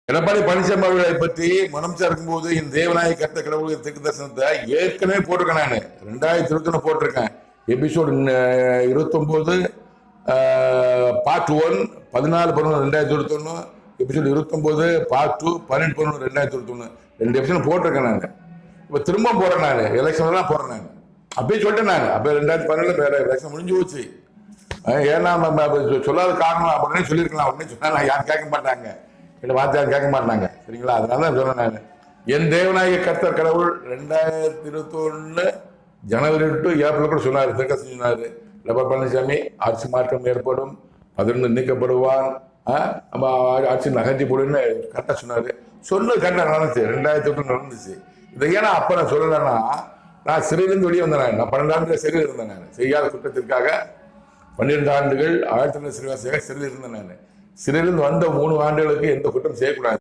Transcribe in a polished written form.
எடப்பாடி பழனிசாமி அவர்களை பற்றி மனம் சேர்க்கும் போது என் தேவநாயக கர்த்த கடவுள் திருக்கு தரிசனத்தை ஏற்கனவே போட்டிருக்கேன். நான் 2021 போட்டிருக்கேன். Episode 29 part 1 14/11/2021, episode 29 part 2 12/11/2021 2 episode போட்டிருக்கேன். நான் இப்ப திரும்ப போறேன். நான் எலெக்ஷன் தான் போறேன். நான் அப்பயே சொல்லிட்டேன். நான் அப்ப 2017 எலெக்ஷன் முடிஞ்சு போச்சு. ஏன்னா சொல்லாத காரணம் அப்படின்னு சொல்லியிருக்கலாம். அப்படின்னு சொன்னா யாரும் கேட்க மாட்டாங்க, இந்த வார்த்தையார் கேட்க மாட்டாங்க. சரிங்களா? அதனால தான் சொன்னேன். நான் என் தேவநாயக கர்த்தர் கடவுள் 2021 ஜனவரி டு ஏப்ரல் கூட சொன்னார். சொன்னாரு எடப்பாடி பழனிசாமி ஆட்சி மாற்றம் ஏற்படும், 11 நீக்கப்படுவான், ஆட்சி நகர்த்தி போடுன்னு கரெக்டாக சொன்னாரு. சொன்னது கரெக்டாக நடந்துச்சு. 2021 நடந்துச்சு. இதை ஏன்னா அப்ப நான் சொல்லலைன்னா, நான் சிறையிலிருந்து வெளியே வந்தேன். நான் 12 ஆண்டுகள் சிறையில் இருந்தேன். நான் செய்யாத குற்றத்திற்காக 12 ஆண்டுகள் 1900 சிறைவாசியாக சிறையில் இருந்தேன். நான் சிறையிலிருந்து வந்த 3 ஆண்டுகளுக்கு எந்த குற்றம் செய்யக்கூடாது.